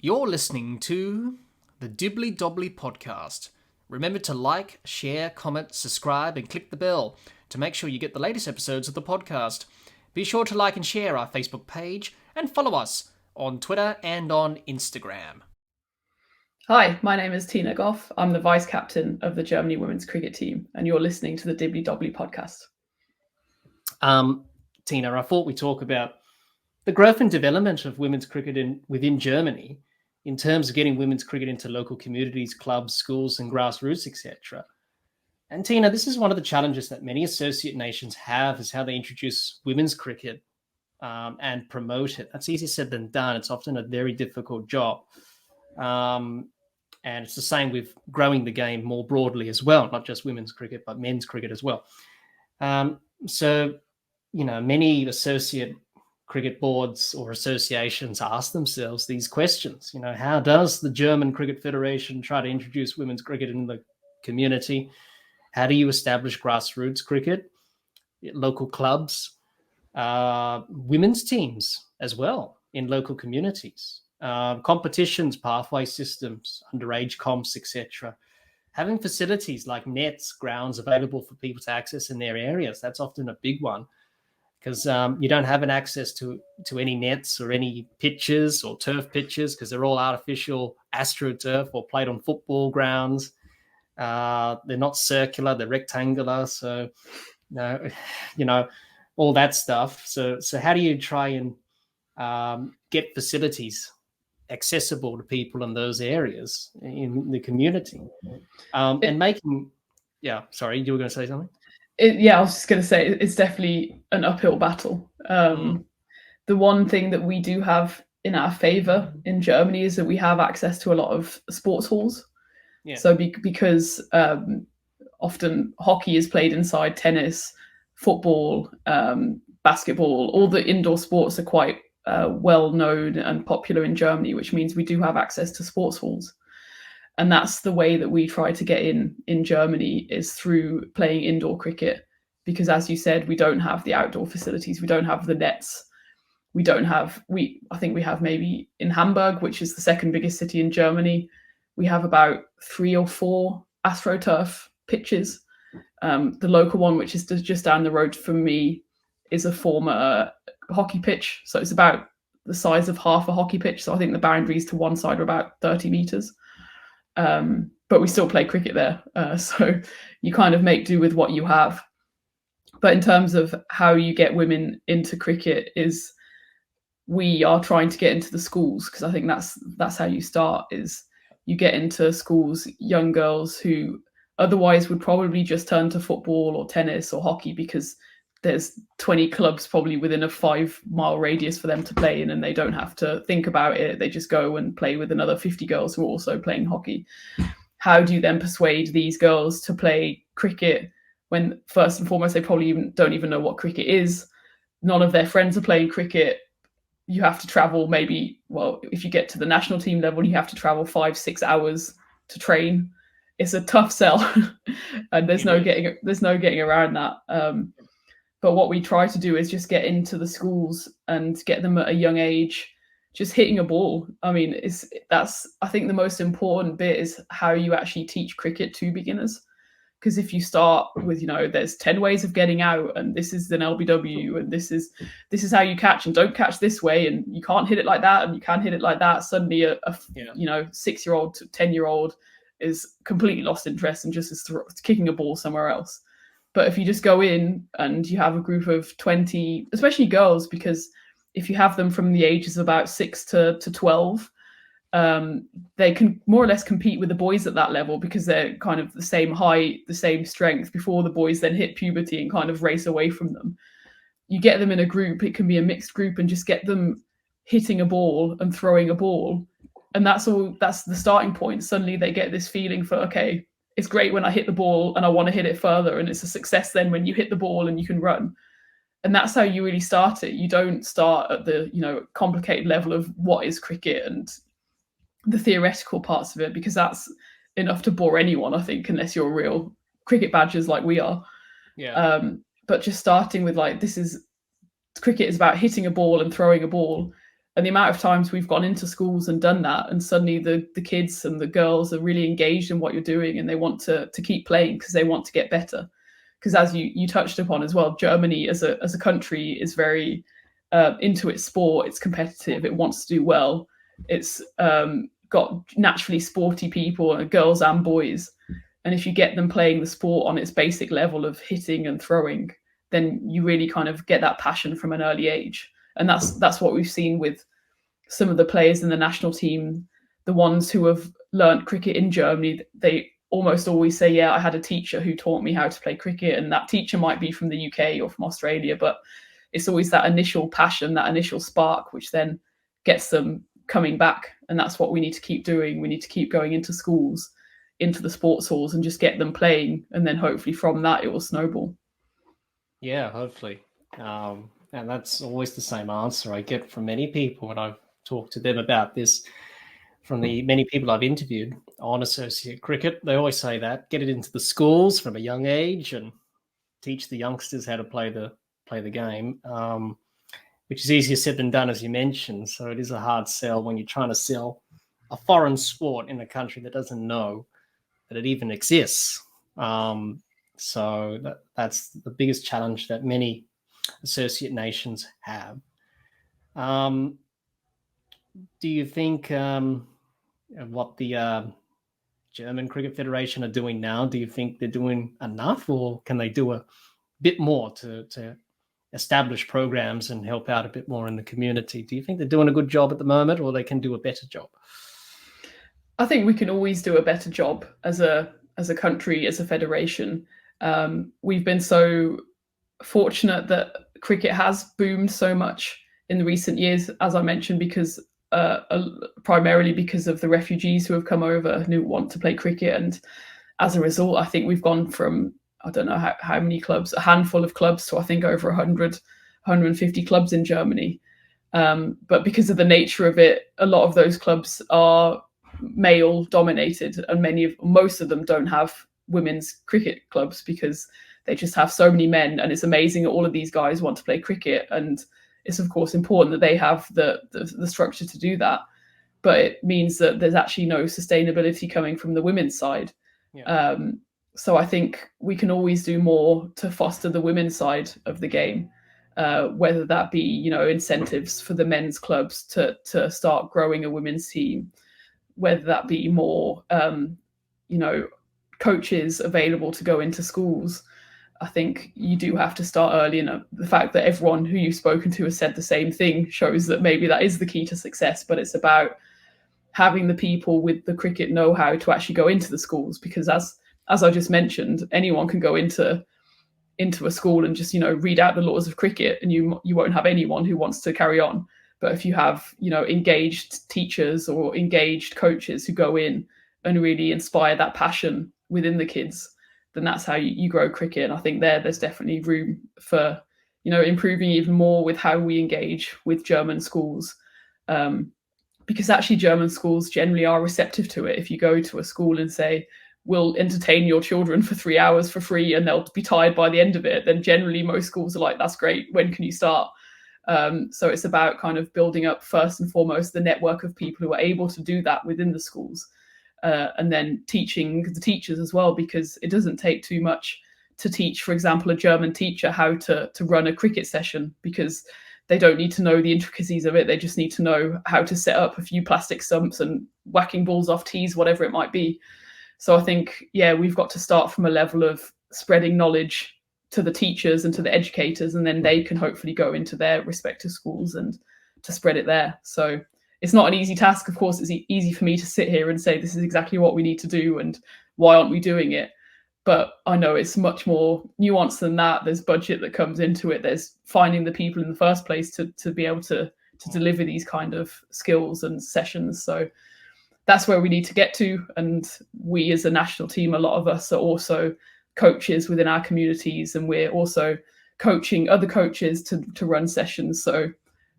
You're listening to the Dibbly Dobbly podcast. Remember to like, share, comment, subscribe, and click the bell to make sure you get the latest episodes of the podcast. Be sure to like and share our Facebook page and follow us on Twitter and on Instagram. Hi, my name is Tina Gough. I'm the vice captain of the Germany women's cricket team, and you're listening to the Dibbly Dobbly podcast. Tina, I thought we'd talk about the growth and development of women's cricket within Germany in terms of getting women's cricket into local communities, clubs, schools, and grassroots, etc. And Tina, this is one of the challenges that many associate nations have, is how they introduce women's cricket and promote it. That's easier said than done. It's often a very difficult job. And it's the same with growing the game more broadly as well, not just women's cricket, but men's cricket as well. So, many associate cricket boards or associations ask themselves these questions. How does the German Cricket Federation try to introduce women's cricket in the community? How do you establish grassroots cricket, local clubs, women's teams as well in local communities, competitions, pathway systems, underage comps, etc. Having facilities like nets, grounds available for people to access in their areas, that's often a big one. Because you don't have an access to any nets or any pitches or turf pitches because they're all artificial astroturf or played on football grounds. They're not circular, they're rectangular. So, all that stuff. So how do you try and get facilities accessible to people in those areas in the community? And making, sorry, you were going to say something? I was just going to say it's definitely an uphill battle. The one thing that we do have in our favour in Germany is that we have access to a lot of sports halls. Yeah. So because often hockey is played inside, tennis, football, basketball, all the indoor sports are quite well known and popular in Germany, which means we do have access to sports halls. And that's the way that we try to get in Germany, is through playing indoor cricket. Because as you said, we don't have the outdoor facilities. We don't have the nets. I think we have maybe in Hamburg, which is the second biggest city in Germany, we have about 3 or 4 AstroTurf pitches. The local one, which is just down the road from me, is a former hockey pitch. So it's about the size of half a hockey pitch. So I think the boundaries to one side are about 30 meters. But we still play cricket there. So you kind of make do with what you have. But in terms of how you get women into cricket, is we are trying to get into the schools, because I think that's how you start, is you get into schools, young girls who otherwise would probably just turn to football or tennis or hockey because there's 20 clubs probably within a 5-mile radius for them to play in, and they don't have to think about it. They just go and play with another 50 girls who are also playing hockey. How do you then persuade these girls to play cricket when first and foremost they probably don't even know what cricket is? None of their friends are playing cricket. You have to travel if you get to the national team level, you have to travel 5-6 hours to train. It's a tough sell, and there's no getting around that. But what we try to do is just get into the schools and get them at a young age, just hitting a ball. I mean, I think the most important bit is how you actually teach cricket to beginners. Because if you start with, there's 10 ways of getting out, and this is an LBW, and this is how you catch, and don't catch this way, and you can't hit it like that, and you can hit it like that. Suddenly a 6-year-old to 10-year-old is completely lost interest and just is kicking a ball somewhere else. But if you just go in and you have a group of 20, especially girls, because if you have them from the ages of about 6 to 12, they can more or less compete with the boys at that level, because they're kind of the same height, the same strength, before the boys then hit puberty and kind of race away from them. You get them in a group, it can be a mixed group, and just get them hitting a ball and throwing a ball. And that's the starting point. Suddenly they get this feeling for, okay, it's great when I hit the ball and I want to hit it further. And it's a success then when you hit the ball and you can run. And that's how you really start it. You don't start at the, complicated level of what is cricket and the theoretical parts of it, because that's enough to bore anyone, I think, unless you're real cricket badgers like we are. Yeah. But just starting with cricket is about hitting a ball and throwing a ball. And the amount of times we've gone into schools and done that, and suddenly the kids and the girls are really engaged in what you're doing, and they want to keep playing because they want to get better. Because as you touched upon as well, Germany as a country is very into its sport. It's competitive. It wants to do well. It's got naturally sporty people, girls and boys. And if you get them playing the sport on its basic level of hitting and throwing, then you really kind of get that passion from an early age. And that's what we've seen with some of the players in the national team, the ones who have learnt cricket in Germany. They almost always say, yeah, I had a teacher who taught me how to play cricket, and that teacher might be from the UK or from Australia, but it's always that initial passion, that initial spark, which then gets them coming back. And that's what we need to keep doing. We need to keep going into schools, into the sports halls, and just get them playing, and then hopefully from that it will snowball. Yeah, hopefully. And that's always the same answer I get from many people when I've talked to them about this. From the many people I've interviewed on associate cricket, they always say that, get it into the schools from a young age and teach the youngsters how to play the game, which is easier said than done, as you mentioned. So it is a hard sell when you're trying to sell a foreign sport in a country that doesn't know that it even exists. So that's the biggest challenge that many associate nations have. Do you think what the German Cricket Federation are doing now, do you think they're doing enough, or can they do a bit more to establish programs and help out a bit more in the community? Do you think they're doing a good job at the moment, or they can do a better job? I think we can always do a better job as a country, as a federation. We've been so fortunate that cricket has boomed so much in the recent years, as I mentioned, because primarily because of the refugees who have come over and who want to play cricket. And as a result, I think we've gone from, I don't know how many clubs, a handful of clubs, to I think over 100, 150 clubs in Germany. But because of the nature of it, a lot of those clubs are male dominated, and most of them don't have women's cricket clubs because they just have so many men. And it's amazing that all of these guys want to play cricket, and it's of course important that they have the structure to do that, but it means that there's actually no sustainability coming from the women's side. Yeah. So I think we can always do more to foster the women's side of the game, whether that be, incentives for the men's clubs to start growing a women's team, whether that be more, coaches available to go into schools. I think you do have to start early, and the fact that everyone who you've spoken to has said the same thing shows that maybe that is the key to success. But it's about having the people with the cricket know-how to actually go into the schools, because as I just mentioned, anyone can go into a school and just read out the laws of cricket, and you won't have anyone who wants to carry on. But if you have engaged teachers or engaged coaches who go in and really inspire that passion within the kids, then that's how you grow cricket. And I think there's definitely room for improving even more with how we engage with German schools, because actually German schools generally are receptive to it. If you go to a school and say, we'll entertain your children for 3 hours for free and they'll be tired by the end of it, then generally most schools are like, that's great, when can you start? So it's about kind of building up first and foremost the network of people who are able to do that within the schools, and then teaching the teachers as well, because it doesn't take too much to teach, for example, a German teacher how to run a cricket session, because they don't need to know the intricacies of it. They just need to know how to set up a few plastic stumps and whacking balls off tees, whatever it might be. So I think, we've got to start from a level of spreading knowledge to the teachers and to the educators, and then they can hopefully go into their respective schools and to spread it there. So it's not an easy task. Of course, it's easy for me to sit here and say, this is exactly what we need to do and why aren't we doing it? But I know it's much more nuanced than that. There's budget that comes into it. There's finding the people in the first place to be able to deliver these kind of skills and sessions. So that's where we need to get to. And we as a national team, a lot of us are also coaches within our communities, and we're also coaching other coaches to run sessions. So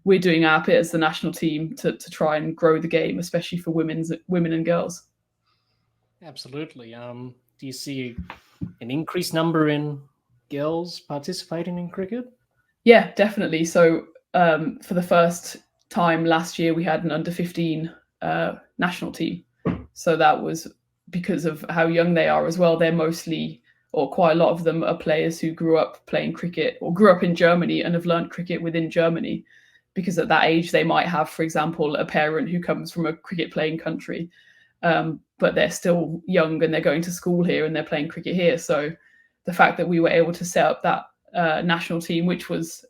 we're doing our bit as the national team to try and grow the game, especially for women and girls. Absolutely. Do you see an increased number in girls participating in cricket? Yeah, definitely. So for the first time last year we had an under 15 national team. So that was because of how young they are as well. They're mostly, or quite a lot of them, are players who grew up playing cricket or grew up in Germany and have learned cricket within Germany, because at that age they might have, for example, a parent who comes from a cricket playing country, but they're still young and they're going to school here and they're playing cricket here. So the fact that we were able to set up that national team, which was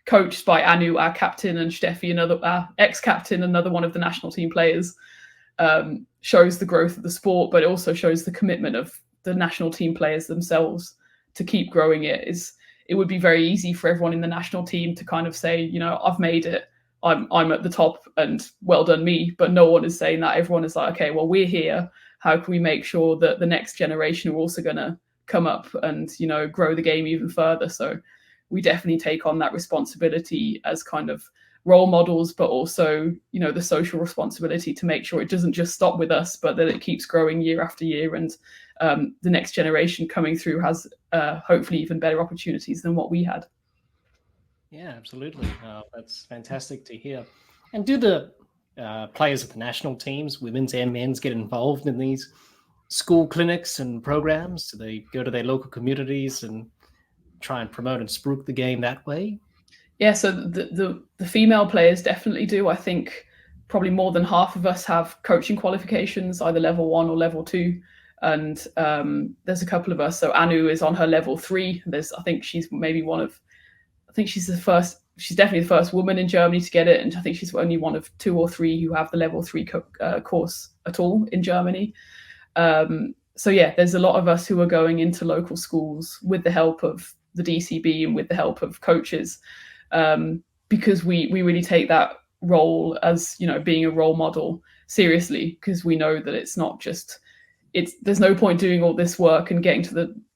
coached by Anu, our captain, and Steffi, another our ex-captain, another one of the national team players, shows the growth of the sport, but it also shows the commitment of the national team players themselves to keep growing it. It would be very easy for everyone in the national team to kind of say, you know, I've made it, I'm at the top and well done me, but no one is saying that. Everyone is like, okay, well, we're here. How can we make sure that the next generation are also going to come up and, you know, grow the game even further? So we definitely take on that responsibility as kind of role models, but also, you know, the social responsibility to make sure it doesn't just stop with us, but that it keeps growing year after year, and the next generation coming through has hopefully even better opportunities than what we had. Yeah, absolutely. That's fantastic to hear. And do the players of the national teams, women's and men's, get involved in these school clinics and programs? Do they go to their local communities and try and promote and spruik the game that way? Yeah, so the female players definitely do. I think probably more than half of us have coaching qualifications, either level 1 or level 2. And there's a couple of us. So Anu is on her level 3. I think she's maybe she's definitely the first woman in Germany to get it. And I think she's only one of 2 or 3 who have the level 3 course at all in Germany. So yeah, there's a lot of us who are going into local schools with the help of the DCB and with the help of coaches, because we really take that role as, you know, being a role model seriously, because we know that it's not just, there's no point doing all this work and getting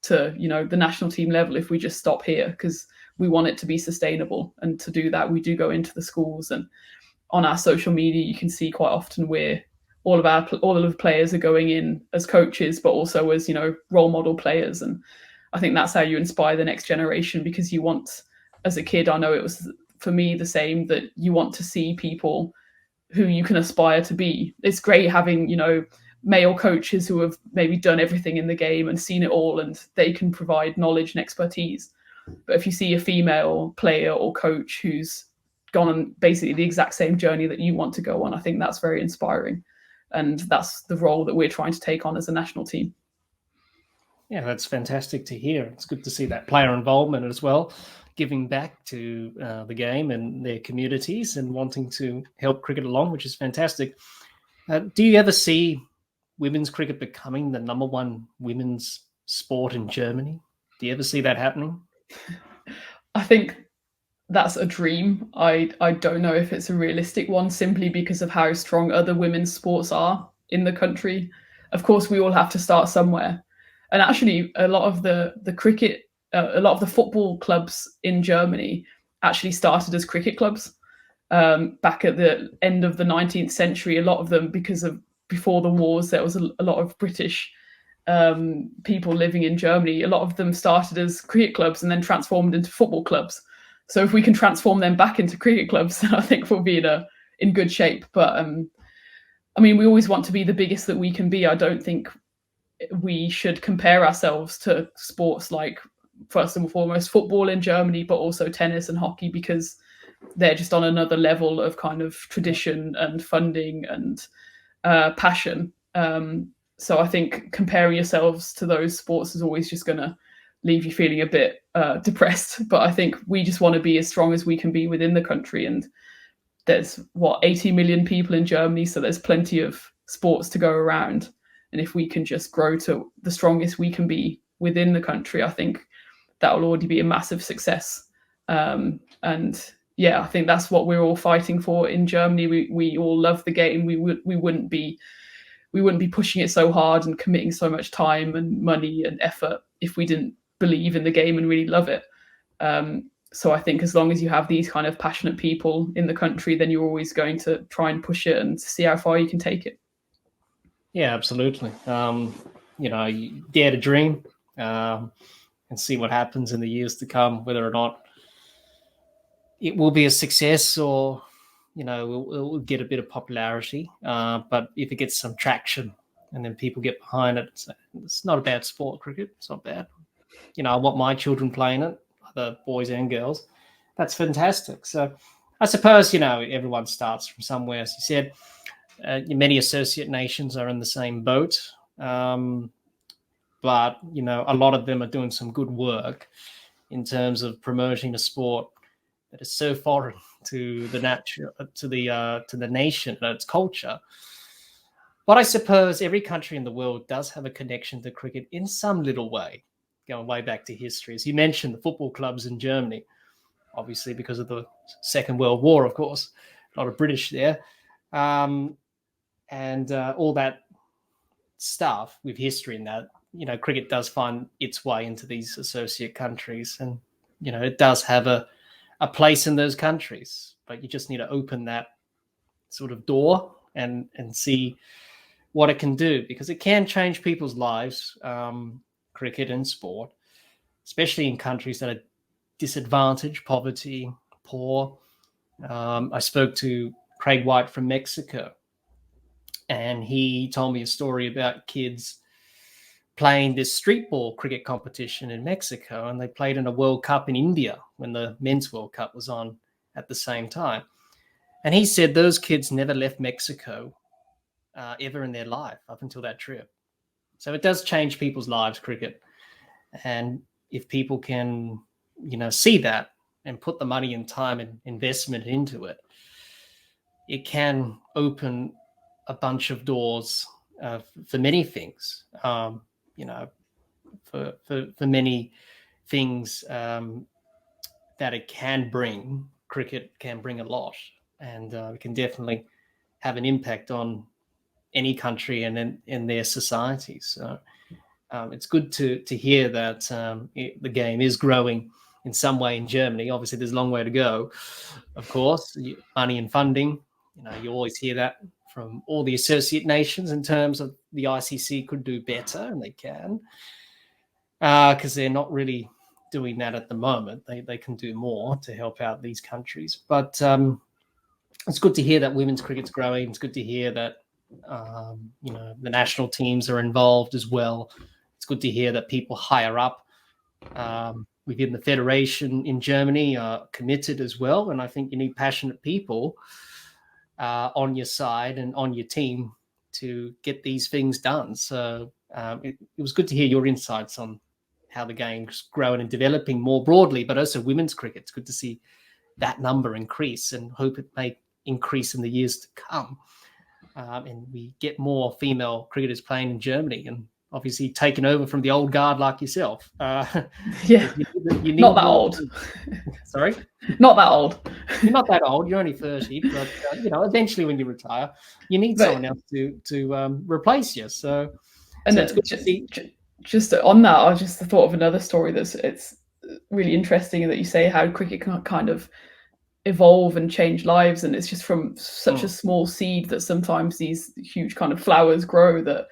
to you know, the national team level if we just stop here, because we want it to be sustainable. And to do that, we do go into the schools, and on our social media you can see quite often where all of the players are going in as coaches, but also as, you know, role model players. And I think that's how you inspire the next generation, because you want, as a kid, I know it was for me the same, that you want to see people who you can aspire to be. It's great having, you know, male coaches who have maybe done everything in the game and seen it all, and they can provide knowledge and expertise. But if you see a female player or coach who's gone on basically the exact same journey that you want to go on, I think that's very inspiring. And that's the role that we're trying to take on as a national team. Yeah, that's fantastic to hear. It's good to see that player involvement as well, giving back to the game and their communities and wanting to help cricket along, which is fantastic. Do you ever see women's cricket becoming the number 1 women's sport in Germany? Do you ever see that happening? I think that's a dream. I don't know if it's a realistic one, simply because of how strong other women's sports are in the country. Of course, we all have to start somewhere. And actually, a lot of the cricket, a lot of the football clubs in Germany actually started as cricket clubs back at the end of the 19th century. A lot of them, because of before the wars, there was a lot of British people living in Germany. A lot of them started as cricket clubs and then transformed into football clubs. So if we can transform them back into cricket clubs, then I think we'll be in good shape. But I mean, we always want to be the biggest that we can be. I don't think we should compare ourselves to sports like, first and foremost, football in Germany, but also tennis and hockey, because they're just on another level of kind of tradition and funding and passion. So I think comparing yourselves to those sports is always just going to leave you feeling a bit depressed. But I think we just want to be as strong as we can be within the country. And there's 80 million people in Germany, so there's plenty of sports to go around. And if we can just grow to the strongest we can be within the country, I think that will already be a massive success. And yeah, I think that's what we're all fighting for in Germany. We all love the game. We wouldn't be pushing it so hard and committing so much time and money and effort if we didn't believe in the game and really love it. So I think as long as you have these kind of passionate people in the country, then you're always going to try and push it and see how far you can take it. Yeah, absolutely. You know, you dare to dream and see what happens in the years to come, whether or not it will be a success or, will get a bit of popularity. But if it gets some traction and then people get behind it, it's not a bad sport, cricket. It's not bad. I want my children playing it, either boys and girls. That's fantastic. So I suppose, everyone starts from somewhere. As you said, many associate nations are in the same boat. But, a lot of them are doing some good work in terms of promoting a sport that is so foreign to the nation and its culture. But I suppose every country in the world does have a connection to cricket in some little way, going way back to history. As you mentioned, the football clubs in Germany, obviously because of the Second World War, of course, a lot of British there. And all that stuff with history in that, cricket does find its way into these associate countries, and, it does have a place in those countries, but you just need to open that sort of door and see what it can do, because it can change people's lives, cricket and sport, especially in countries that are disadvantaged, poverty, poor. I spoke to Craig White from Mexico, and he told me a story about kids playing this street ball cricket competition in Mexico, and they played in a World Cup in India when the Men's World Cup was on at the same time. And he said those kids never left Mexico ever in their life up until that trip. So it does change people's lives, cricket. And if people can, see that and put the money and time and investment into it, it can open a bunch of doors for many things. For many things that it can bring, cricket can bring a lot, and it can definitely have an impact on any country and in their society. So it's good to hear that the game is growing in some way in Germany. Obviously, there's a long way to go, of course. Money and funding, you always hear that from all the associate nations in terms of the ICC could do better, and they can, because they're not really doing that at the moment. They can do more to help out these countries. But it's good to hear that women's cricket's growing. It's good to hear that the national teams are involved as well. It's good to hear that people higher up within the federation in Germany are committed as well. And I think you need passionate people on your side and on your team to get these things done. So it was good to hear your insights on how the game's growing and developing more broadly, but also women's cricket. It's good to see that number increase, and hope it may increase in the years to come. And we get more female cricketers playing in Germany, and obviously taking over from the old guard like yourself. Yeah, you need not that old. Sorry? Not that old. You're not that old. You're only 30, but eventually when you retire, you need someone else to replace you. So it's good to see. Just on that, I just thought of another story it's really interesting that you say how cricket can kind of evolve and change lives, and it's just from such a small seed that sometimes these huge kind of flowers grow. That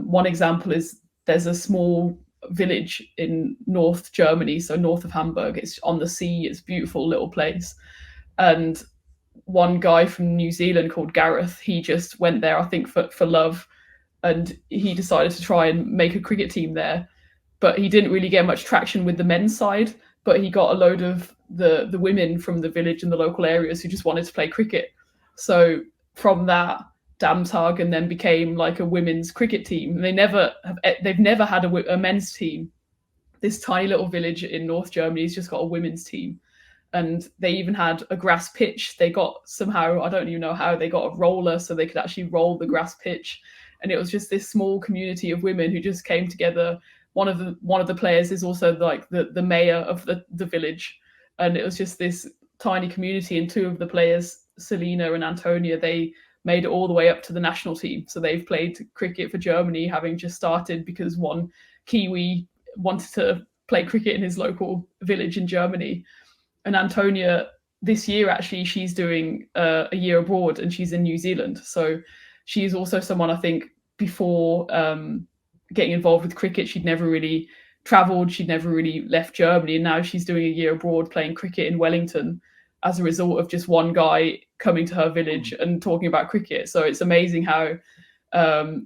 one example is there's a small village in North Germany, so north of Hamburg. It's on the sea. It's a beautiful little place, and one guy from New Zealand called Gareth, he just went there, I think for love, and he decided to try and make a cricket team there, but he didn't really get much traction with the men's side. But he got a load of the women from the village and the local areas who just wanted to play cricket. So from that, Damshagen then became like a women's cricket team. They've never had a men's team. This tiny little village in North Germany has just got a women's team, and they even had a grass pitch. They got somehow, I don't even know how, they got a roller so they could actually roll the grass pitch, and it was just this small community of women who just came together. One of the players is also like the mayor of the village, and it was just this tiny community. And two of the players, Selina and Antonia, they made it all the way up to the national team. So they've played cricket for Germany, having just started because one Kiwi wanted to play cricket in his local village in Germany. And Antonia, this year actually, she's doing a year abroad, and she's in New Zealand. So she's also someone, I think, before getting involved with cricket, she'd never really travelled, she'd never really left Germany, and now she's doing a year abroad playing cricket in Wellington as a result of just one guy coming to her village and talking about cricket. So it's amazing how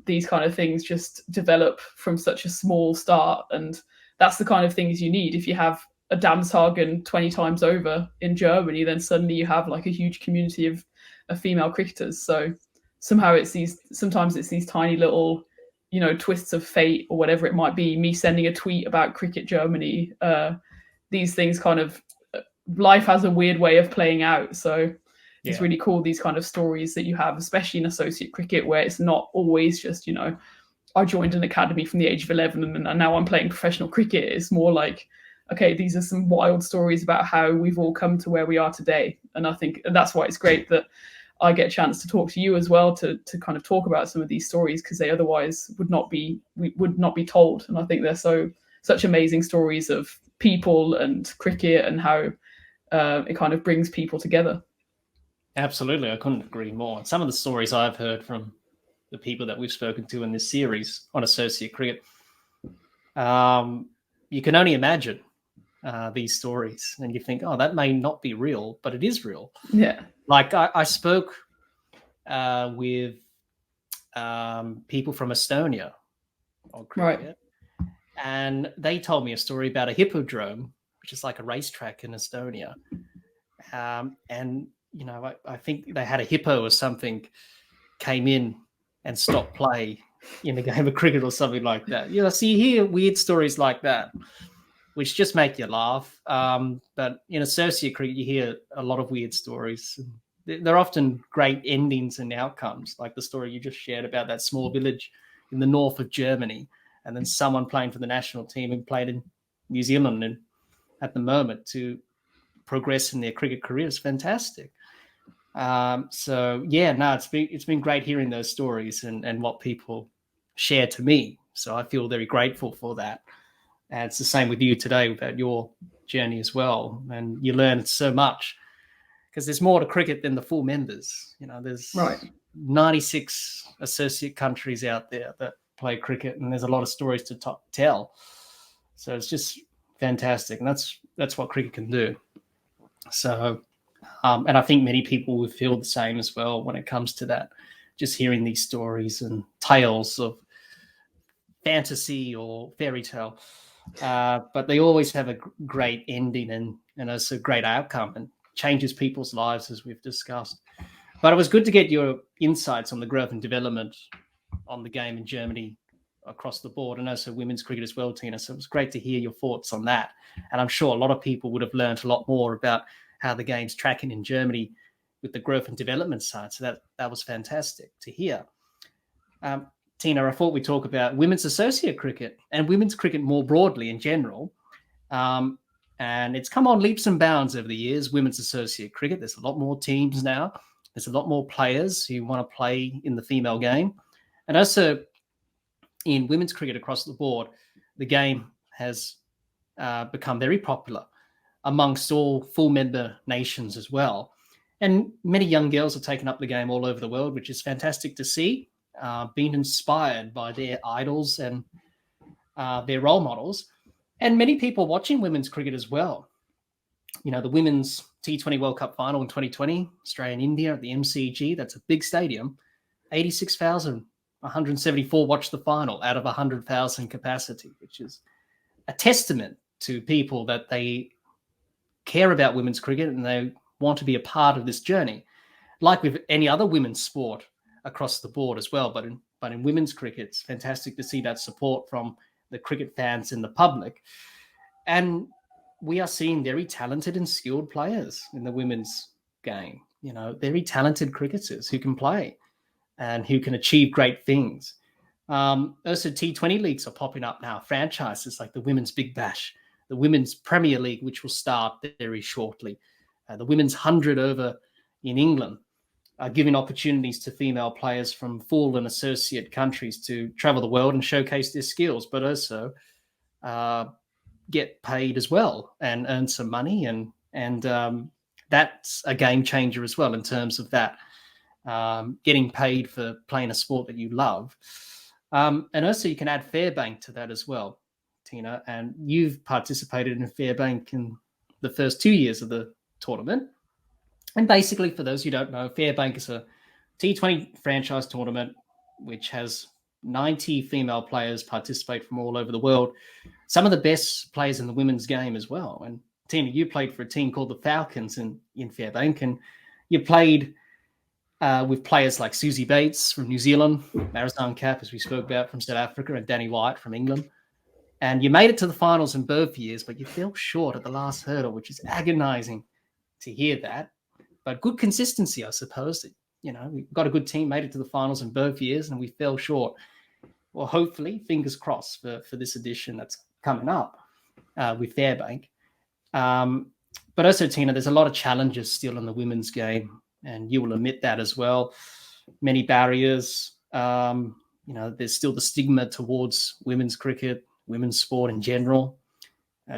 these kind of things just develop from such a small start, and that's the kind of things you need. If you have a Damshagen 20 times over in Germany, then suddenly you have like a huge community of female cricketers. So sometimes it's these tiny little, you know, twists of fate or whatever it might be, me sending a tweet about Cricket Germany, these things kind of, life has a weird way of playing out. So it's really cool, these kind of stories that you have, especially in associate cricket, where it's not always just, you know, I joined an academy from the age of 11 and now I'm playing professional cricket. It's more like, okay, these are some wild stories about how we've all come to where we are today. And I think that's why it's great that I get a chance to talk to you as well, to kind of talk about some of these stories, because they otherwise would not be told. And I think they're such amazing stories of people and cricket and how it kind of brings people together. Absolutely, I couldn't agree more. Some of the stories I've heard from the people that we've spoken to in this series on associate cricket, you can only imagine these stories, and you think, oh, that may not be real, but it is real. Yeah. Like I spoke with people from Estonia on cricket, and they told me a story about a hippodrome, which is like a racetrack in Estonia. And, you know, I think they had a hippo or something came in and stopped play in a game of cricket or something like that. You know, so you hear weird stories like that, which just make you laugh. But in associate cricket, you hear a lot of weird stories. They're often great endings and outcomes, like the story you just shared about that small village in the north of Germany, and then someone playing for the national team who played in New Zealand and at the moment to progress in their cricket career is fantastic. So yeah, no, it's been great hearing those stories and what people share to me. So I feel very grateful for that. And it's the same with you today about your journey as well. And you learn so much because there's more to cricket than the full members. You know, there's 96 associate countries out there that play cricket, and there's a lot of stories to tell. So it's just fantastic, and that's what cricket can do. So, and I think many people would feel the same as well when it comes to that, just hearing these stories and tales of fantasy or fairy tale. But they always have a great ending and also a great outcome and changes people's lives, as we've discussed. But it was good to get your insights on the growth and development on the game in Germany across the board, and also women's cricket as well, Tina. So it was great to hear your thoughts on that. And I'm sure a lot of people would have learned a lot more about how the game's tracking in Germany with the growth and development side. So that was fantastic to hear. Tina, I thought we'd talk about women's associate cricket and women's cricket more broadly in general. And it's come on leaps and bounds over the years, women's associate cricket. There's a lot more teams now. There's a lot more players who want to play in the female game. And also in women's cricket across the board, the game has become very popular amongst all full member nations as well. And many young girls have taken up the game all over the world, which is fantastic to see, being inspired by their idols and their role models. And many people watching women's cricket as well. You know, the women's T20 World Cup final in 2020, Australia and India at the MCG, that's a big stadium. 86,174 watched the final out of 100,000 capacity, which is a testament to people that they care about women's cricket and they want to be a part of this journey, like with any other women's sport across the board as well. But in women's cricket, it's fantastic to see that support from the cricket fans and the public. And we are seeing very talented and skilled players in the women's game, you know, very talented cricketers who can play and who can achieve great things. Also, T20 leagues are popping up now, franchises like the Women's Big Bash, the Women's Premier League, which will start very shortly, the Women's 100 over in England, giving opportunities to female players from full and associate countries to travel the world and showcase their skills, but also get paid as well and earn some money. And that's a game changer as well in terms of that, getting paid for playing a sport that you love. And also you can add Fairbank to that as well, Tina, and you've participated in Fairbank in the first 2 years of the tournament. And basically, for those who don't know, Fairbank is a T20 franchise tournament which has 90 female players participate from all over the world. Some of the best players in the women's game as well. And Tina, you played for a team called the Falcons in Fairbank, and you played with players like Susie Bates from New Zealand, Marizanne Kapp, as we spoke about, from South Africa, and Danny White from England. And you made it to the finals in both years, but you fell short at the last hurdle, which is agonizing to hear that. But good consistency, I suppose. You know, we got a good team, made it to the finals in both years, and we fell short. Well, hopefully, fingers crossed for this edition that's coming up with Fairbank. But also, Tina, there's a lot of challenges still in the women's game, and you will admit that as well. Many barriers. You know, there's still the stigma towards women's cricket, women's sport in general.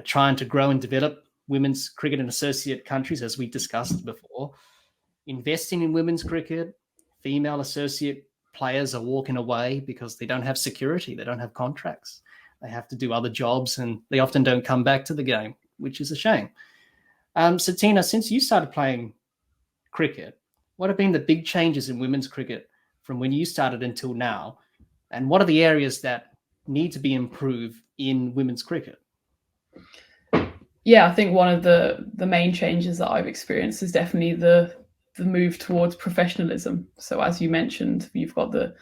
Trying to grow and develop women's cricket in associate countries, as we discussed before. Investing in women's cricket, female associate players are walking away because they don't have security. They don't have contracts. They have to do other jobs, and they often don't come back to the game, which is a shame. So, Tina, since you started playing cricket, what have been the big changes in women's cricket from when you started until now? And what are the areas that need to be improved in women's cricket? Yeah, I think one of the main changes that I've experienced is definitely the move towards professionalism. So as you mentioned, you've got the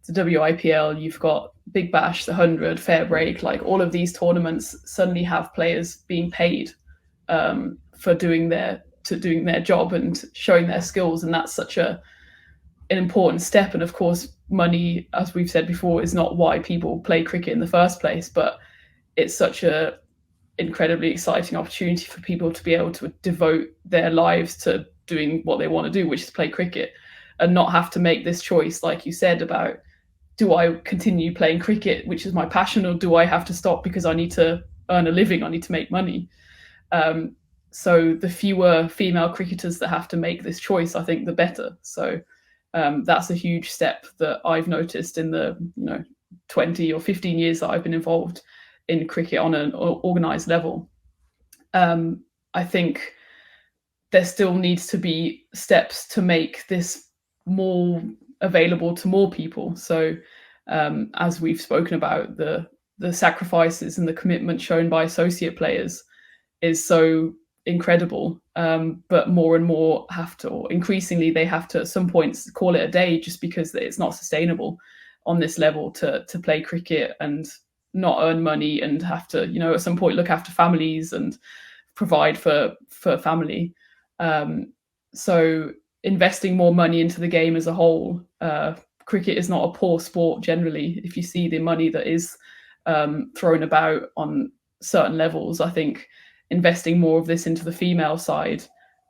WIPL, you've got Big Bash, the 100, Fair Break, like all of these tournaments suddenly have players being paid for doing their job and showing their skills. And that's such an important step. And of course, money, as we've said before, is not why people play cricket in the first place, but it's such a incredibly exciting opportunity for people to be able to devote their lives to doing what they want to do, which is play cricket, and not have to make this choice, like you said, about do I continue playing cricket, which is my passion, or do I have to stop because I need to earn a living, I need to make money. So the fewer female cricketers that have to make this choice, I think the better. So that's a huge step that I've noticed in the 20 or 15 years that I've been involved in cricket on an organised level. I think there still needs to be steps to make this more available to more people. So as we've spoken about, the sacrifices and the commitment shown by associate players is so incredible, but more and more have to, or increasingly they have to at some points call it a day, just because it's not sustainable on this level to play cricket and not earn money and have to, at some point look after families and provide for family. So investing more money into the game as a whole, cricket is not a poor sport generally. If you see the money that is thrown about on certain levels, I think investing more of this into the female side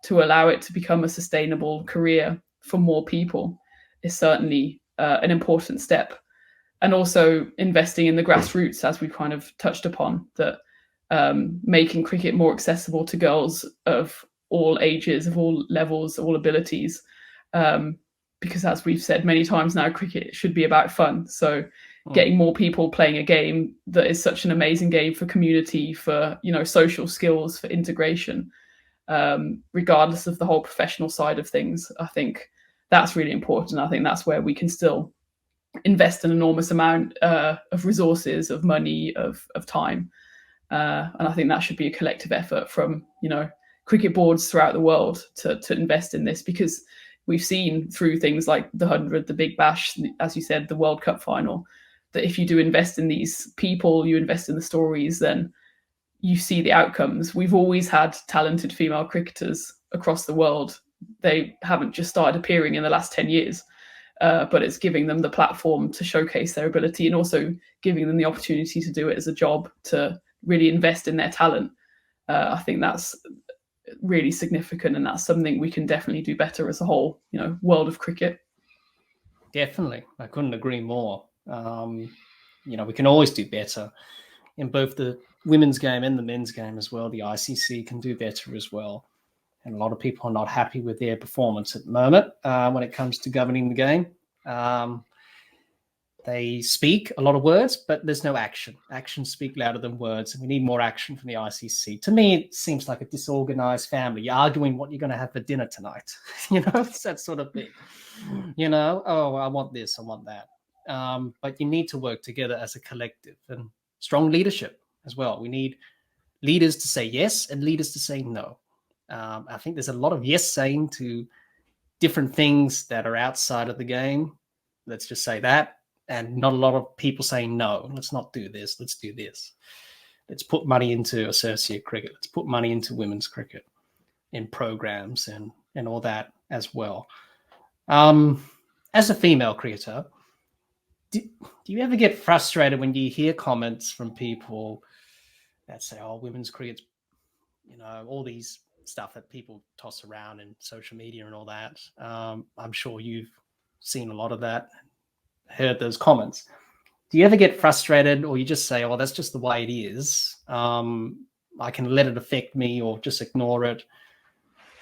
to allow it to become a sustainable career for more people is certainly an important step. And also investing in the grassroots, as we've kind of touched upon, that making cricket more accessible to girls of all ages, of all levels, all abilities. Because as we've said many times now, cricket should be about fun. So getting more people playing a game that is such an amazing game for community, for social skills, for integration, regardless of the whole professional side of things, I think that's really important. I think that's where we can still invest an enormous amount of resources, of money, of time. And I think that should be a collective effort from, cricket boards throughout the world to invest in this, because we've seen through things like the 100, the Big Bash, as you said, the World Cup final, that if you do invest in these people, you invest in the stories, then you see the outcomes. We've always had talented female cricketers across the world. They haven't just started appearing in the last 10 years. But it's giving them the platform to showcase their ability, and also giving them the opportunity to do it as a job, to really invest in their talent. I think that's really significant, and that's something we can definitely do better as a whole, world of cricket. Definitely. I couldn't agree more. We can always do better in both the women's game and the men's game as well. The ICC can do better as well. And a lot of people are not happy with their performance at the moment when it comes to governing the game. They speak a lot of words, but there's no action. Actions speak louder than words, and we need more action from the ICC. To me, it seems like a disorganized family. You're arguing what you're going to have for dinner tonight. It's that sort of thing. Oh, I want this, I want that. But you need to work together as a collective, and strong leadership as well. We need leaders to say yes and leaders to say no. I think there's a lot of yes saying to different things that are outside of the game. Let's just say that. And not a lot of people saying, no, let's not do this. Let's do this. Let's put money into associate cricket. Let's put money into women's cricket in programs and all that as well. As a female cricketer, do you ever get frustrated when you hear comments from people that say, oh, women's cricket's, all these stuff that people toss around in social media and all that? I'm sure you've seen a lot of that, heard those comments. Do you ever get frustrated, or you just say, oh, that's just the way it is? I can let it affect me or just ignore it.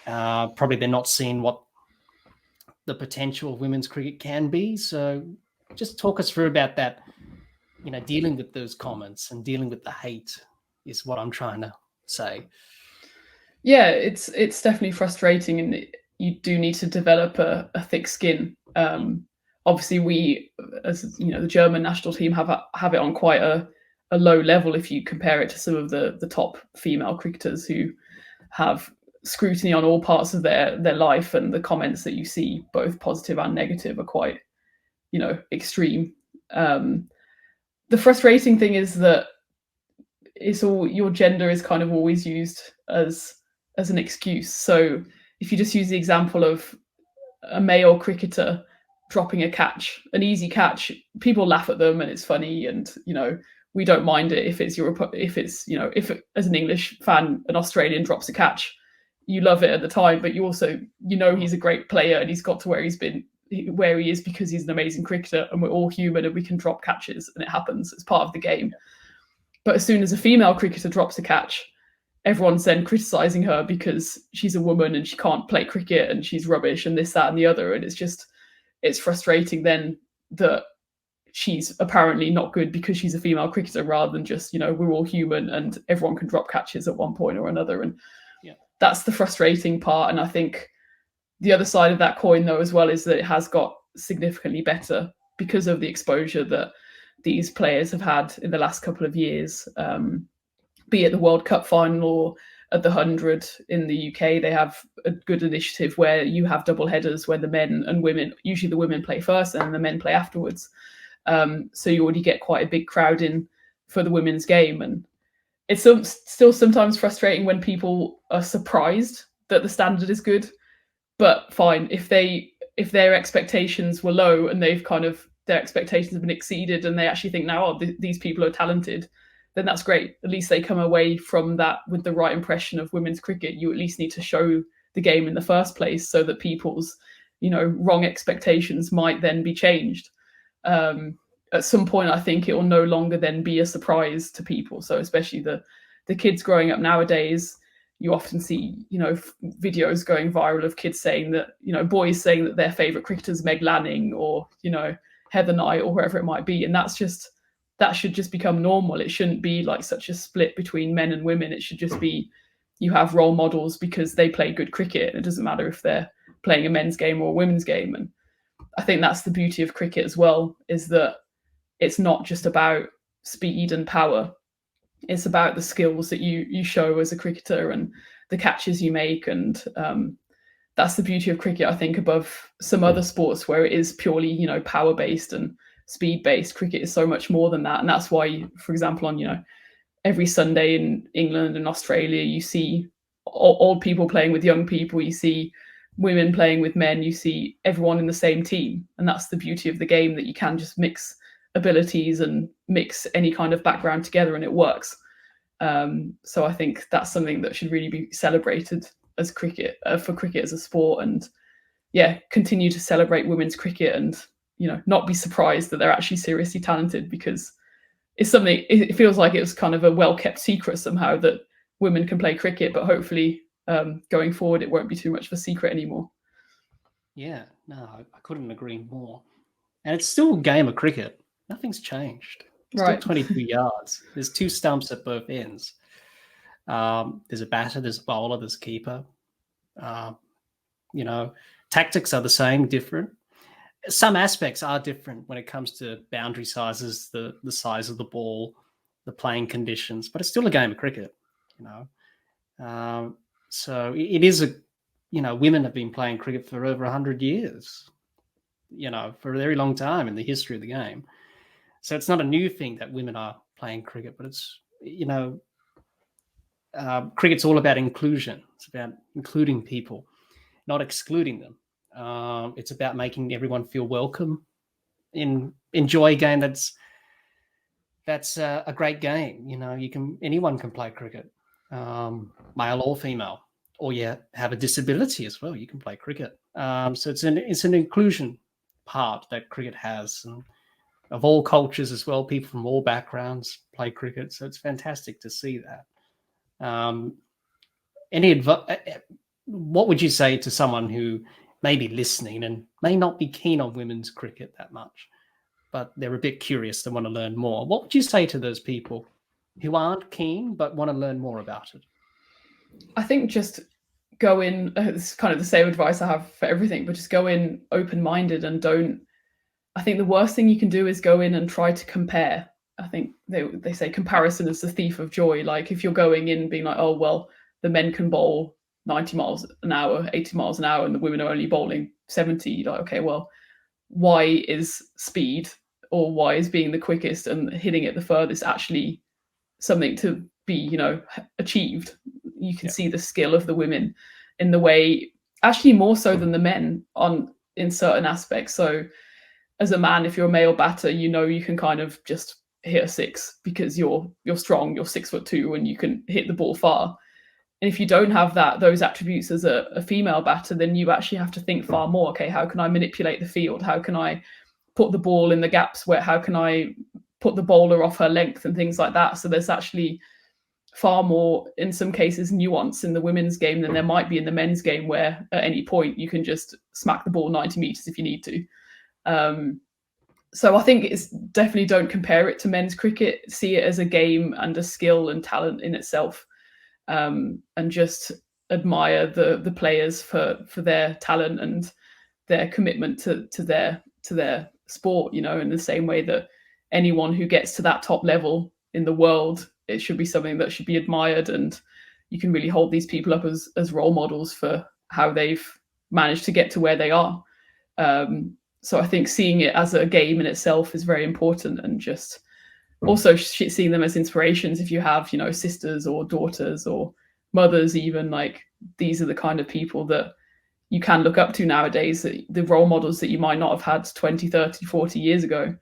Probably they're not seeing what the potential of women's cricket can be. So just talk us through about that, dealing with those comments and dealing with the hate is what I'm trying to say. Yeah, it's definitely frustrating, and you do need to develop a thick skin. Obviously, we, as the German national team have it on quite a low level if you compare it to some of the top female cricketers who have scrutiny on all parts of their life, and the comments that you see, both positive and negative, are quite extreme. The frustrating thing is that it's all, your gender is kind of always used as an excuse. So if you just use the example of a male cricketer dropping a catch, an easy catch, people laugh at them and it's funny, and we don't mind it if if as an English fan an Australian drops a catch, you love it at the time, but you also he's a great player and he's got to where he is because he's an amazing cricketer, and we're all human and we can drop catches and it happens, it's part of the game. But as soon as a female cricketer drops a catch, everyone's then criticising her because she's a woman and she can't play cricket and she's rubbish and this, that and the other. And it's frustrating then that she's apparently not good because she's a female cricketer, rather than just, we're all human and everyone can drop catches at one point or another. And that's the frustrating part. And I think the other side of that coin, though, as well, is that it has got significantly better because of the exposure that these players have had in the last couple of years, be it the World Cup final or at the 100 in the UK. They have a good initiative where you have double headers where the men and women, usually the women play first and the men play afterwards. So you already get quite a big crowd in for the women's game. And it's still sometimes frustrating when people are surprised that the standard is good. But fine, if their expectations were low and their expectations have been exceeded and they actually think now, oh, these people are talented, then that's great. At least they come away from that with the right impression of women's cricket. You at least need to show the game in the first place so that people's, wrong expectations might then be changed. At some point, I think it will no longer then be a surprise to people. So especially the kids growing up nowadays, you often see, videos going viral of kids saying that, boys saying that their favourite cricketer is Meg Lanning or, Heather Knight or whoever it might be. And that should just become normal. It shouldn't be like such a split between men and women. It should just be, you have role models because they play good cricket. It doesn't matter if they're playing a men's game or a women's game. And I think that's the beauty of cricket as well, is that it's not just about speed and power. It's about the skills that you show as a cricketer and the catches you make. And that's the beauty of cricket, I think, above some other sports where it is purely, power-based and speed-based. Cricket is so much more than that. And that's why, for example, on, every Sunday in England and Australia, you see old people playing with young people, you see women playing with men, you see everyone in the same team. And that's the beauty of the game, that you can just mix abilities and mix any kind of background together and it works. So I think that's something that should really be celebrated as cricket, for cricket as a sport, and continue to celebrate women's cricket and, not be surprised that they're actually seriously talented, because it's something, it feels like it was kind of a well-kept secret somehow that women can play cricket, but hopefully going forward, it won't be too much of a secret anymore. Yeah, no, I couldn't agree more. And it's still a game of cricket. Nothing's changed. Right. Still 22 yards. There's 2 stumps at both ends. There's a batter, there's a bowler, there's a keeper. Tactics are the same, different. Some aspects are different when it comes to boundary sizes, the size of the ball, the playing conditions, but it's still a game of cricket, so it is women have been playing cricket for over 100 years, for a very long time in the history of the game. So it's not a new thing that women are playing cricket, but it's, cricket's all about inclusion. It's about including people, not excluding them. It's about making everyone feel welcome, enjoy a game that's a great game. Anyone can play cricket, male or female, or have a disability as well. You can play cricket. So it's an inclusion part that cricket has, and of all cultures as well. People from all backgrounds play cricket, so it's fantastic to see that. What would you say to someone who may be listening and may not be keen on women's cricket that much, but they're a bit curious and want to learn more? What would you say to those people who aren't keen but want to learn more about it? I think just go in, it's kind of the same advice I have for everything, but just go in open-minded and I think the worst thing you can do is go in and try to compare. I think they say comparison is the thief of joy. Like if you're going in being like, oh, well, the men can bowl 90 miles an hour, 80 miles an hour, and the women are only bowling 70. You're like, okay, well, why is speed, or why is being the quickest and hitting it the furthest actually something to be, achieved? You can see the skill of the women in the way, actually more so than the men in certain aspects. So as a man, if you're a male batter, you can kind of just hit a six because you're strong, you're 6'2", and you can hit the ball far. And if you don't have those attributes as a female batter, then you actually have to think far more. Okay, how can I manipulate the field? How can I put the ball in the gaps? How can I put the bowler off her length and things like that? So there's actually far more, in some cases, nuance in the women's game than there might be in the men's game, where at any point you can just smack the ball 90 meters if you need to. So I think it's definitely, don't compare it to men's cricket. See it as a game and a skill and talent in itself, and just admire the players for their talent and their commitment to their sport. In the same way that anyone who gets to that top level in the world, it should be something that should be admired, and you can really hold these people up as role models for how they've managed to get to where they are. So I think seeing it as a game in itself is very important, and just also seeing them as inspirations. If you have, sisters or daughters or mothers, even, like, these are the kind of people that you can look up to nowadays, the role models that you might not have had 20, 30, 40 years ago.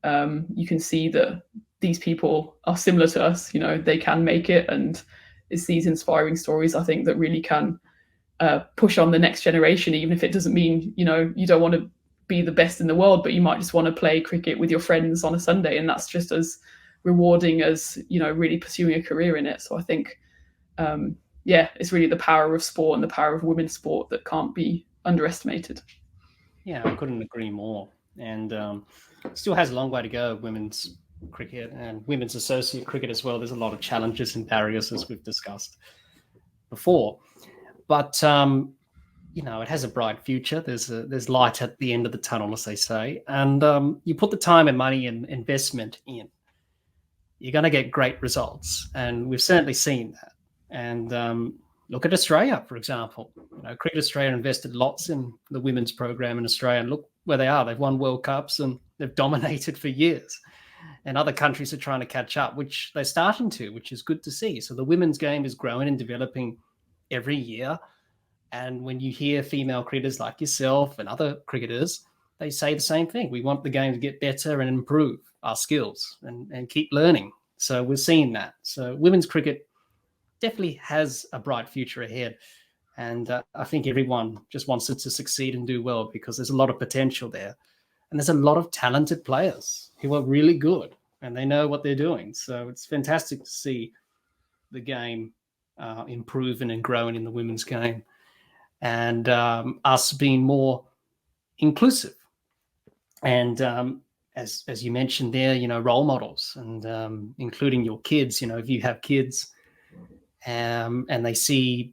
You can see that these people are similar to us, they can make it, and it's these inspiring stories, I think, that really can push on the next generation, even if it doesn't mean, you don't want to be the best in the world, but you might just want to play cricket with your friends on a Sunday, and that's just as rewarding as, really pursuing a career in it. So I think, it's really the power of sport and the power of women's sport that can't be underestimated. Yeah, I couldn't agree more. And still has a long way to go, women's cricket and women's associate cricket as well. There's a lot of challenges and barriers, as we've discussed before. But it has a bright future. There's light at the end of the tunnel, as they say. And you put the time and money and investment in, you're going to get great results. And we've certainly seen that. And look at Australia, for example. Cricket Australia invested lots in the women's program in Australia, and look where they are. They've won World Cups and they've dominated for years. And other countries are trying to catch up, which they're starting to, which is good to see. So the women's game is growing and developing every year. And when you hear female cricketers like yourself and other cricketers, they say the same thing. We want the game to get better and improve our skills and keep learning. So we're seeing that. So women's cricket definitely has a bright future ahead. And I think everyone just wants it to succeed and do well, because there's a lot of potential there. And there's a lot of talented players who are really good and they know what they're doing. So it's fantastic to see the game improving and growing in the women's game, and us being more inclusive. And as you mentioned there, role models, and including your kids. If you have kids, and they see,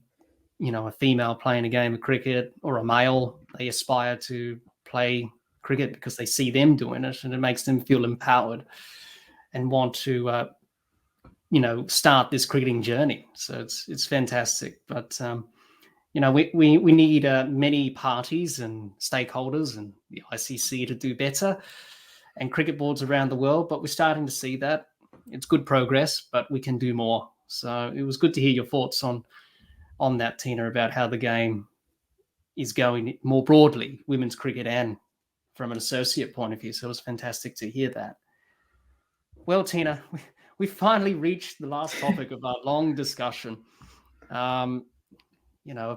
a female playing a game of cricket or a male, they aspire to play cricket because they see them doing it, and it makes them feel empowered and want to, start this cricketing journey. So it's fantastic. But we need many parties and stakeholders and the ICC to do better, and cricket boards around the world. But we're starting to see that it's good progress, but we can do more. So it was good to hear your thoughts on that, Tina, about how the game is going more broadly, women's cricket, and from an associate point of view. So it was fantastic to hear that. Well, Tina, we finally reached the last topic of our long discussion. I've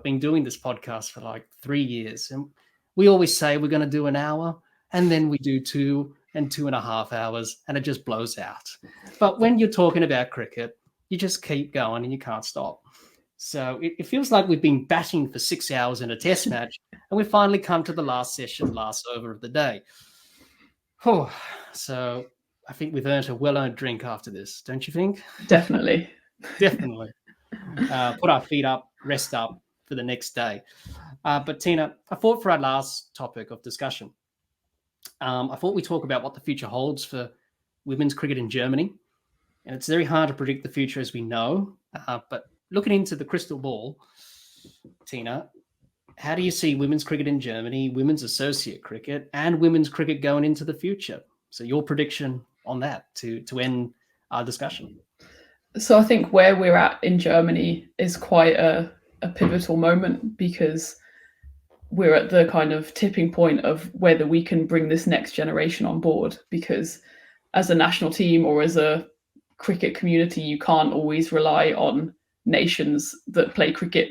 been doing this podcast for like 3 years, and we always say we're going to do an hour, and then we do 2 and 2.5 hours, and it just blows out. But when you're talking about cricket, you just keep going and you can't stop. So it feels like we've been batting for 6 hours in a test match, and we finally come to the last session, last over of the day. So I think we've earned a well-earned drink after this, don't you think? Definitely. Definitely. Put our feet up, rest up for the next day. But Tina, I thought for our last topic of discussion, I thought we'd talk about what the future holds for women's cricket in Germany. And it's very hard to predict the future, as we know. But looking into the crystal ball, Tina, how do you see women's cricket in Germany, women's associate cricket, and women's cricket going into the future? So your prediction on that to end our discussion. So I think where we're at in Germany is quite a pivotal moment, because we're at the kind of tipping point of whether we can bring this next generation on board. Because as a national team or as a cricket community, you can't always rely on nations that play cricket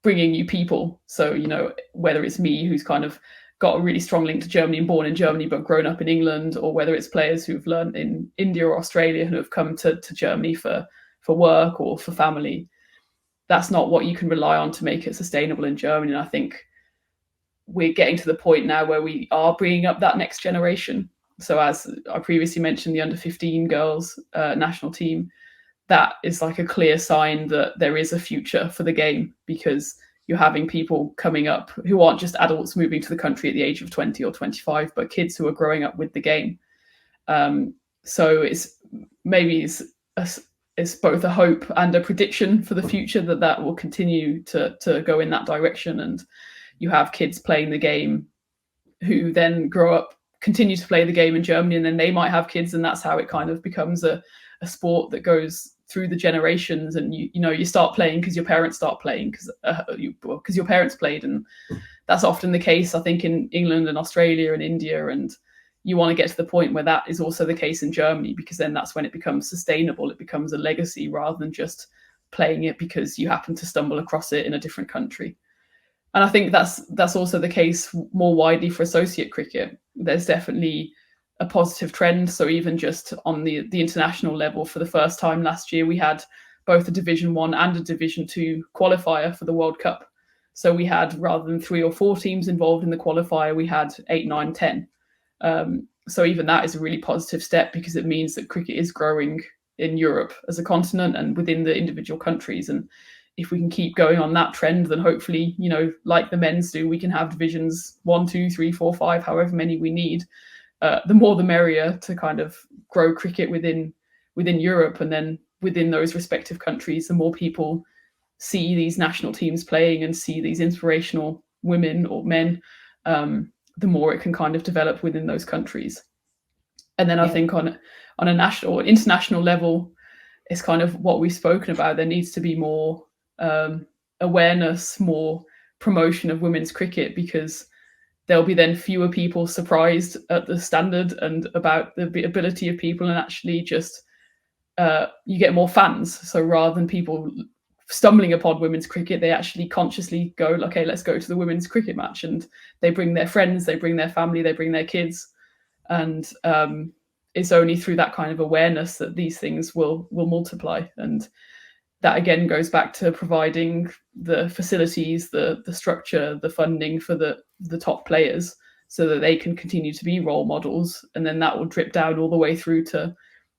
bringing you people. So, whether it's me, who's kind of got a really strong link to Germany and born in Germany but grown up in England, or whether it's players who've learned in India or Australia who have come to Germany for work or for family, that's not what you can rely on to make it sustainable in Germany. And I think we're getting to the point now where we are bringing up that next generation. So as I previously mentioned, the under 15 girls national team, that is like a clear sign that there is a future for the game, because you're having people coming up who aren't just adults moving to the country at the age of 20 or 25, but kids who are growing up with the game. So it's both a hope and a prediction for the future that will continue to go in that direction. And you have kids playing the game who then grow up, continue to play the game in Germany, and then they might have kids, and that's how it kind of becomes a sport that goes through the generations. And you start playing because your parents start playing because your parents played, and that's often the case, I think, in England and Australia and India. And you want to get to the point where that is also the case in Germany, because then that's when it becomes sustainable. It becomes a legacy rather than just playing it because you happen to stumble across it in a different country. And I think that's also the case more widely for associate cricket. There's definitely a positive trend. So even just on the international level, for the first time last year, we had both a Division 1 and a Division 2 qualifier for the World Cup. So we had, rather than 3 or 4 teams involved in the qualifier, we had 8, 9, 10. So even that is a really positive step, because it means that cricket is growing in Europe as a continent and within the individual countries. And if we can keep going on that trend, then hopefully, like the men's do, we can have divisions 1, 2, 3, 4, 5, however many we need. The more the merrier, to kind of grow cricket within Europe, and then within those respective countries, the more people see these national teams playing and see these inspirational women or men, the more it can kind of develop within those countries. And then I think on a national or international level, it's kind of what we've spoken about. There needs to be more awareness, more promotion of women's cricket, because there'll be then fewer people surprised at the standard and about the ability of people, and actually just you get more fans. So rather than people stumbling upon women's cricket, they actually consciously go, okay, let's go to the women's cricket match, and they bring their friends, they bring their family, they bring their kids. And it's only through that kind of awareness that these things will multiply. And that again goes back to providing the facilities, the structure, the funding for the top players, so that they can continue to be role models, and then that will drip down all the way through to,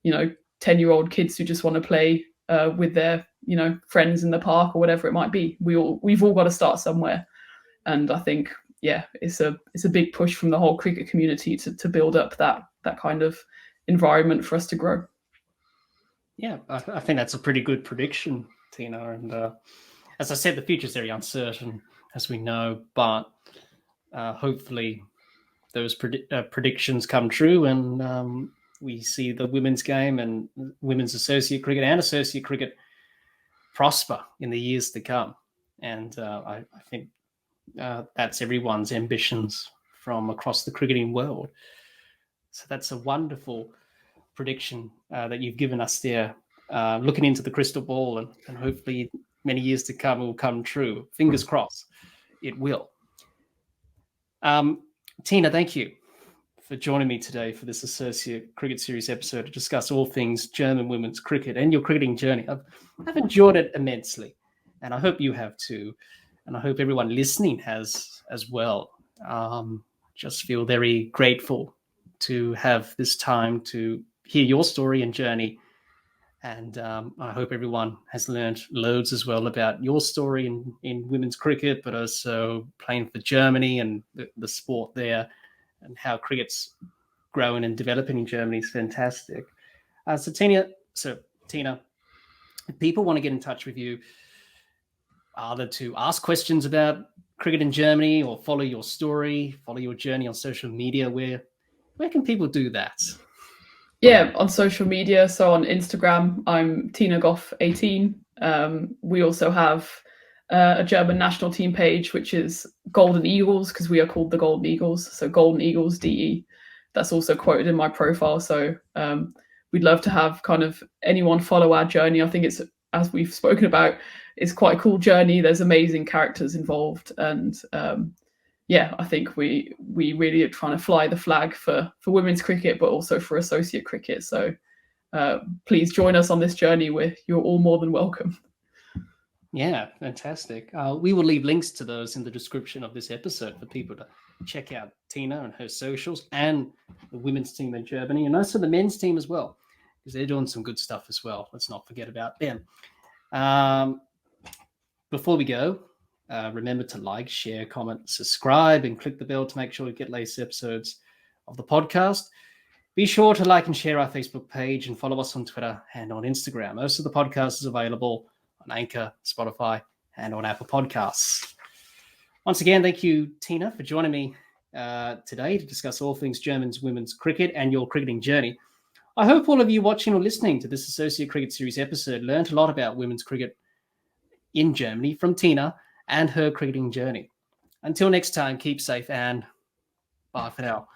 10-year-old kids who just want to play with their, friends in the park or whatever it might be. We've all got to start somewhere, and I think, it's a big push from the whole cricket community to build up that kind of environment for us to grow. Yeah, I think that's a pretty good prediction, Tina. And as I said, the future is very uncertain, as we know, but hopefully those predictions come true, and we see the women's game and women's associate cricket and associate cricket prosper in the years to come. And I think that's everyone's ambitions from across the cricketing world. So that's a wonderful prediction that you've given us there, looking into the crystal ball, and hopefully many years to come will come true. Fingers crossed it will. Tina, thank you for joining me today for this Associate Cricket Series episode to discuss all things German women's cricket and your cricketing journey. I've enjoyed it immensely, and I hope you have too, and I hope everyone listening has as well. Just feel very grateful to have this time to hear your story and journey, and I hope everyone has learned loads as well about your story in women's cricket, but also playing for Germany and the sport there, and how cricket's growing and developing in Germany is fantastic. So Tina, if people want to get in touch with you, either to ask questions about cricket in Germany or follow your story, follow your journey on social media, where can people do that? Yeah, on social media. So on Instagram, I'm Tina Gough 18. We also have a German national team page, which is Golden Eagles, because we are called the Golden Eagles. So Golden Eagles DE. That's also quoted in my profile. So we'd love to have kind of anyone follow our journey. I think it's, as we've spoken about, it's quite a cool journey. There's amazing characters involved, and I think we really are trying to fly the flag for women's cricket, but also for associate cricket. So please join us on this journey. You're all more than welcome. Yeah, fantastic. We will leave links to those in the description of this episode for people to check out Tina and her socials, and the women's team in Germany, and also the men's team as well, because they're doing some good stuff as well. Let's not forget about them. Before we go, remember to like, share, comment, subscribe, and click the bell to make sure you get latest episodes of the podcast. Be sure to like and share our Facebook page and follow us on Twitter and on Instagram. Most of the podcast is available on Anchor, Spotify, and on Apple Podcasts. Once again, thank you, Tina, for joining me today to discuss all things German's women's cricket and your cricketing journey. I hope all of you watching or listening to this Associate Cricket Series episode learned a lot about women's cricket in Germany from Tina and her cricketing journey. Until next time, keep safe and bye for now.